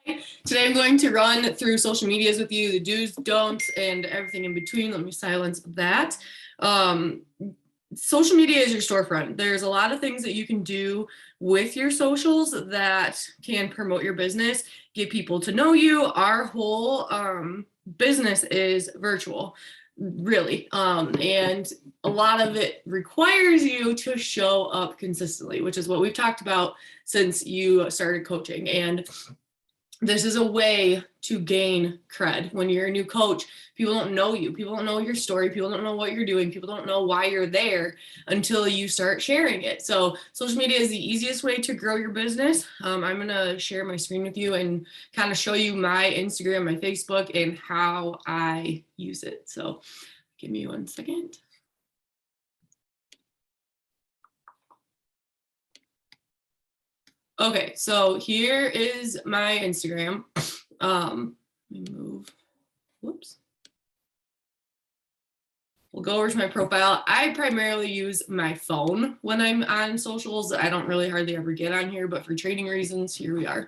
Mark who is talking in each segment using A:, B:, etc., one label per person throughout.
A: Today I'm going to run through social medias with you, the do's, don'ts, and everything in between. Let me silence that. Social media is your storefront. There's a lot of things that you can do with your socials that can promote your business, get people to know you. Our whole business is virtual, really. And a lot of it requires you to show up consistently, which is what we've talked about since you started coaching. And this is a way to gain cred. When you're a new coach, people don't know you. People don't know your story. People don't know what you're doing. People don't know why you're there until you start sharing it. So social media is the easiest way to grow your business. I'm going to share my screen with you and kind of show you my Instagram, my Facebook, and how I use it. So give me 1 second. Okay, so here is my Instagram. Let me move. Whoops. We'll go over to my profile. I primarily use my phone when I'm on socials. I don't really hardly ever get on here, but for training reasons, here we are.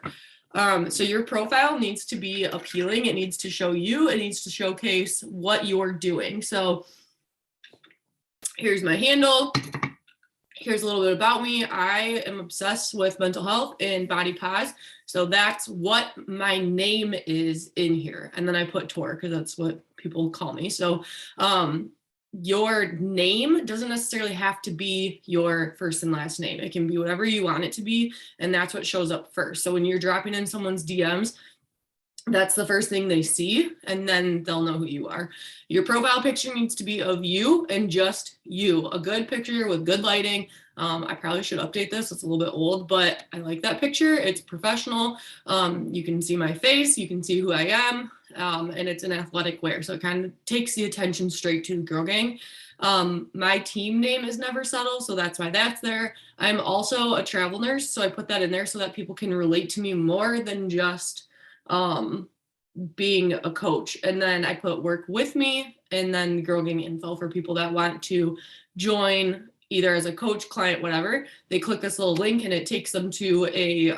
A: So your profile needs to be appealing. It needs to show you. It needs to showcase what you're doing. So here's my handle. Here's a little bit about me. I am obsessed with mental health and body pause. So that's what my name is in here. And then I put Tor because that's what people call me. So your name doesn't necessarily have to be your first and last name. It can be whatever you want it to be. And that's what shows up first. So when you're dropping in someone's DMs, that's the first thing they see, and then they'll know who you are. Your profile picture needs to be of you and just you. A good picture with good lighting. I probably should update this. It's a little bit old, but I like that picture. It's professional. You can see my face. You can see who I am. And it's an athletic wear. So it kind of takes the attention straight to the Girl Gang. My team name is Never Settle, so that's why that's there. I'm also a travel nurse, so I put that in there so that people can relate to me more than just being a coach. And then I put work with me and then Girl Gang info for people that want to join either as a coach, client, whatever. They click this little link and it takes them to a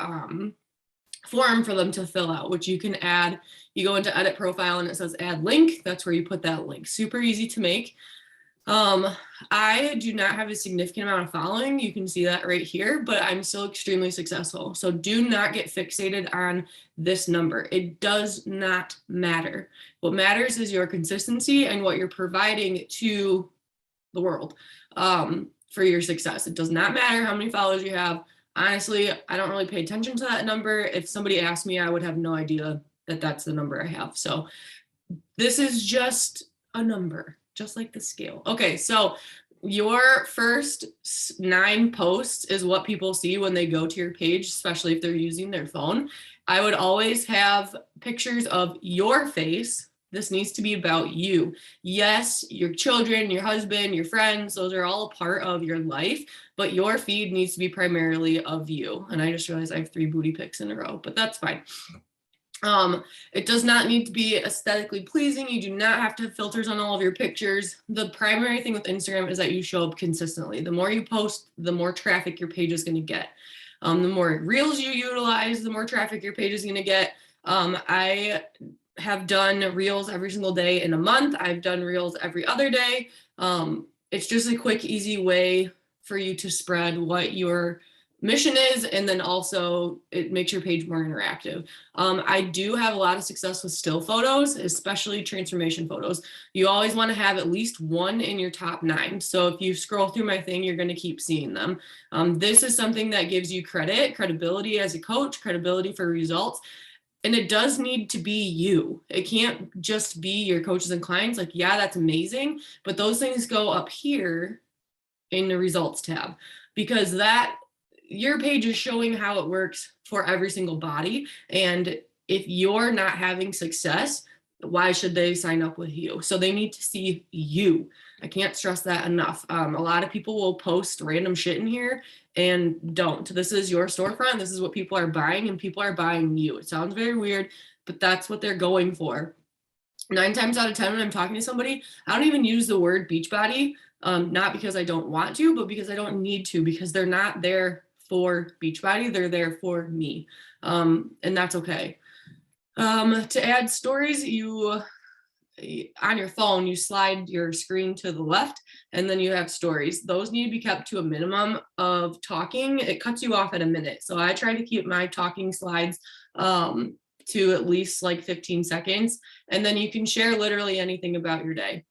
A: form for them to fill out, which you can add. You go into edit profile and it says add link. That's where you put that link. Super easy to make. I do not have a significant amount of following. You can see that right here, but I'm still extremely successful. So do not get fixated on this number. It does not matter. What matters is your consistency and what you're providing to the world for your success. It does not matter how many followers you have. Honestly, I don't really pay attention to that number. If somebody asked me, I would have no idea that that's the number I have. So this is just a number. Just like the scale. Okay, so your first 9 posts is what people see when they go to your page, especially if they're using their phone. I would always have pictures of your face. This needs to be about you. Yes, your children, your husband, your friends, those are all a part of your life, but your feed needs to be primarily of you. And I just realized I have 3 booty pics in a row, but that's fine. It does not need to be aesthetically pleasing. You do not have to have filters on all of your pictures. The primary thing with Instagram is that you show up consistently. The more you post, the more traffic your page is going to get. The more reels you utilize, the more traffic your page is going to get. I have done reels every single day in a month. I've done reels every other day. It's just a quick, easy way for you to spread what your mission is, and then also it makes your page more interactive. I do have a lot of success with still photos, especially transformation photos. You always want to have at least 1 in your top 9. So if you scroll through my thing, you're going to keep seeing them. This is something that gives you credibility as a coach, credibility for results. And it does need to be you. It can't just be your coaches and clients. Like, yeah, that's amazing, but those things go up here in the results tab, because that your page is showing how it works for every single body. And if you're not having success, why should they sign up with you? So they need to see you. I can't stress that enough. A lot of people will post random shit in here and don't. This is your storefront. This is what people are buying, and people are buying you. It sounds very weird, but that's what they're going for. 9 times out of 10 when I'm talking to somebody, I don't even use the word Beachbody, not because I don't want to, but because I don't need to, because they're not there for Beachbody, they're there for me. And that's okay. To add stories, you on your phone, you slide your screen to the left and then you have stories. Those need to be kept to a minimum of talking. It cuts you off at a minute. So I try to keep my talking slides to at least like 15 seconds. And then you can share literally anything about your day.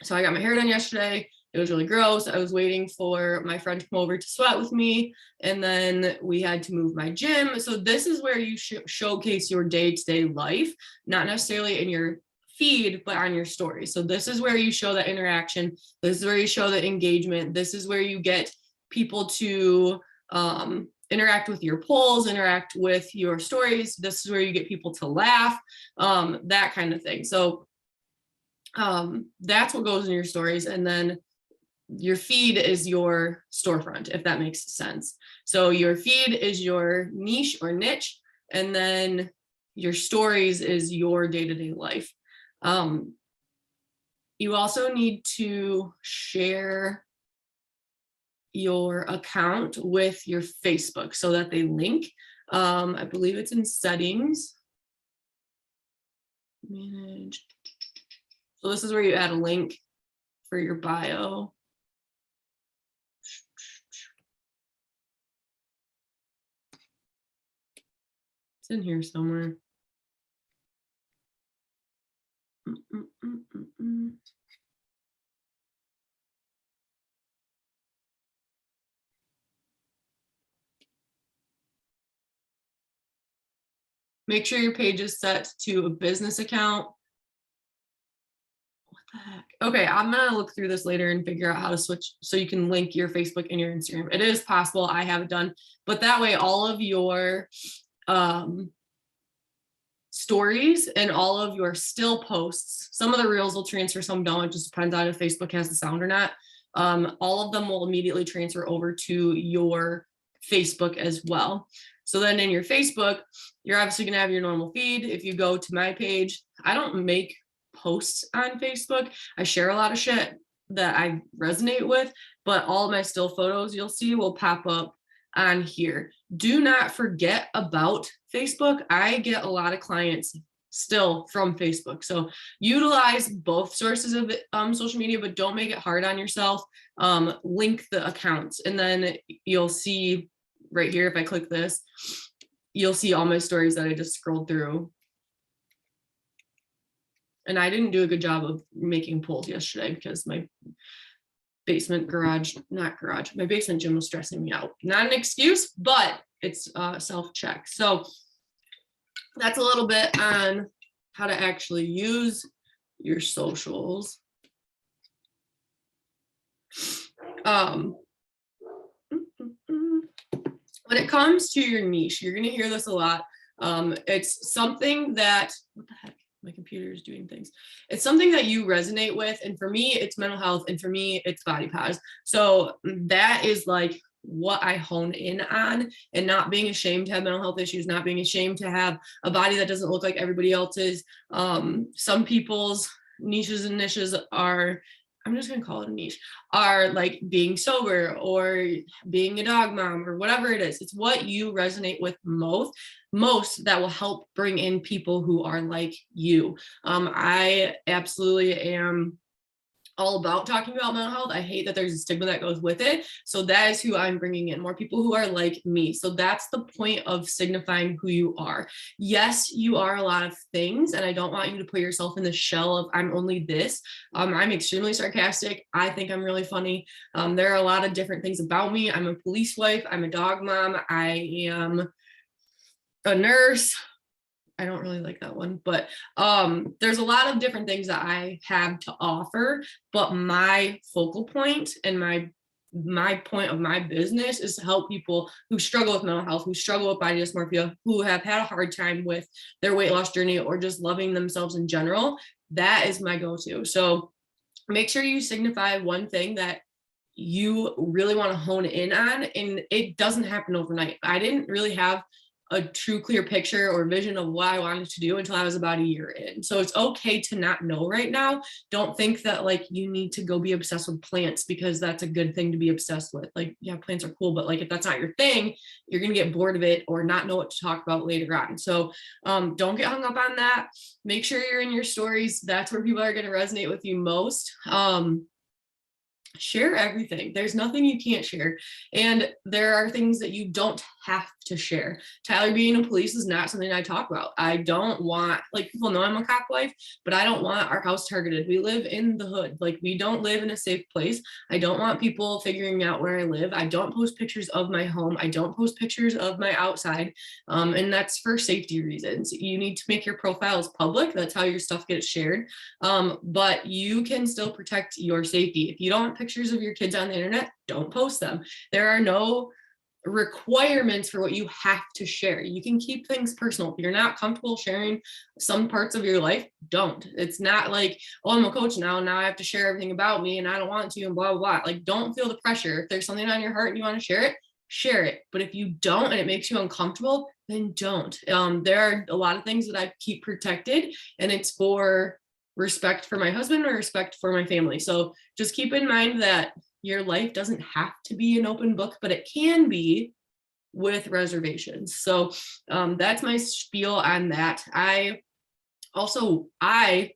A: So I got my hair done yesterday. It was really gross. I was waiting for my friend to come over to sweat with me. And then we had to move my gym. So this is where you showcase your day-to-day life, not necessarily in your feed, but on your story. So this is where you show that interaction. This is where you show the engagement. This is where you get people to interact with your polls, interact with your stories. This is where you get people to laugh, that kind of thing. So that's what goes in your stories. And then your feed is your storefront, if that makes sense. So your feed is your niche or niche, and then your stories is your day-to-day life. You also need to share your account with your Facebook so that they link. I believe it's in settings. Manage. So this is where you add a link for your bio. It's in here somewhere. Make sure your page is set to a business account. What the heck? Okay, I'm gonna look through this later and figure out how to switch so you can link your Facebook and your Instagram. It is possible, I have it done, but that way all of your stories and all of your still posts, some of the reels will transfer, some don't. It just depends on if Facebook has the sound or not. All of them will immediately transfer over to your Facebook as well. So then in your Facebook, you're obviously going to have your normal feed. If you go to my page, I don't make posts on Facebook. I share a lot of shit that I resonate with, but all of my still photos you'll see will pop up on here. Do not forget about Facebook. I get a lot of clients still from Facebook. So utilize both sources of social media, but don't make it hard on yourself. Link the accounts, and then you'll see right here, if I click this, you'll see all my stories that I just scrolled through. And I didn't do a good job of making polls yesterday because my basement my basement gym was stressing me out. Not an excuse, but it's self-check. So that's a little bit on how to actually use your socials. When it comes to your niche, you're going to hear this a lot. It's something that, what the heck? My computer is doing things. It's something that you resonate with. And for me, it's mental health. And for me, it's body pause. So that is like what I hone in on, and not being ashamed to have mental health issues, not being ashamed to have a body that doesn't look like everybody else's. Some people's niches and niches are, I'm just gonna call it a niche, are like being sober or being a dog mom or whatever it is. It's what you resonate with most that will help bring in people who are like you. I absolutely am all about talking about mental health. I hate that there's a stigma that goes with it. So that is who I'm bringing in, more people who are like me. So that's the point of signifying who you are. Yes, you are a lot of things, and I don't want you to put yourself in the shell of I'm only this. I'm extremely sarcastic. I think I'm really funny. There are a lot of different things about me. I'm a police wife. I'm a dog mom. I am a nurse. I don't really like that one, but there's a lot of different things that I have to offer, but my focal point and my point of my business is to help people who struggle with mental health, who struggle with body dysmorphia, who have had a hard time with their weight loss journey or just loving themselves in general. That is my go-to. So make sure you signify one thing that you really want to hone in on, and it doesn't happen overnight. I didn't really have a true clear picture or vision of what I wanted to do until I was about a year in. So it's okay to not know right now. Don't think that like you need to go be obsessed with plants because that's a good thing to be obsessed with. Like, yeah, plants are cool, but like if that's not your thing, you're going to get bored of it or not know what to talk about later on. So don't get hung up on that. Make sure you're in your stories. That's where people are going to resonate with you most. Share everything. There's nothing you can't share. And there are things that you don't have to share. Tyler being a police is not something I talk about. I don't want, like, people know I'm a cop wife, but I don't want our house targeted. We live in the hood. Like, we don't live in a safe place. I don't want people figuring out where I live. I don't post pictures of my home. I don't post pictures of my outside. And that's for safety reasons. You need to make your profiles public. That's how your stuff gets shared. But you can still protect your safety. If you don't want pictures of your kids on the internet, don't post them. There are no requirements for what you have to share. You can keep things personal. If you're not comfortable sharing some parts of your life, don't. It's not like, oh, I'm a coach now I have to share everything about me and I don't want to and blah, blah, blah. Like, don't feel the pressure. If there's something on your heart and you want to share it. But if you don't and it makes you uncomfortable, then don't. There are a lot of things that I keep protected, and it's for respect for my husband or respect for my family. So just keep in mind that your life doesn't have to be an open book, but it can be with reservations. So that's my spiel on that. I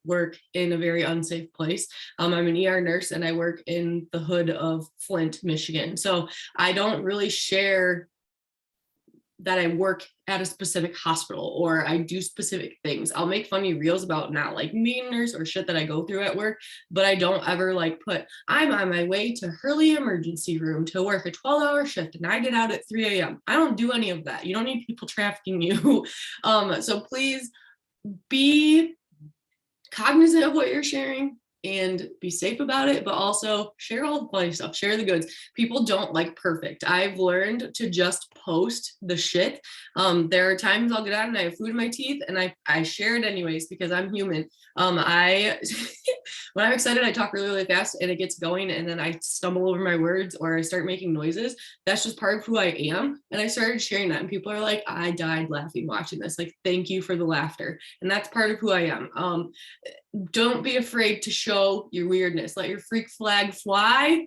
A: work in a very unsafe place. I'm an ER nurse and I work in the hood of Flint, Michigan. So I don't really share that I work at a specific hospital or I do specific things. I'll make funny reels about not like being a nurse or shit that I go through at work, but I don't ever like put, I'm on my way to Hurley emergency room to work a 12-hour shift and I get out at 3 a.m. I don't do any of that. You don't need people trafficking you. So please be cognizant of what you're sharing and be safe about it, but also share all the funny stuff, share the goods. People don't like perfect. I've learned to just post the shit. There are times I'll get out and I have food in my teeth and I share it anyways because I'm human. When I'm excited, I talk really, really fast and it gets going and then I stumble over my words or I start making noises. That's just part of who I am. And I started sharing that and people are like, I died laughing watching this. Like, thank you for the laughter. And that's part of who I am. Don't be afraid to show your weirdness. Let your freak flag fly.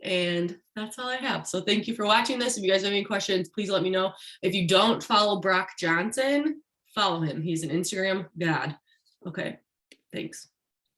A: And that's all I have. So thank you for watching this. If you guys have any questions, please let me know. If you don't follow Brock Johnson, follow him. He's an Instagram god. Okay, thanks.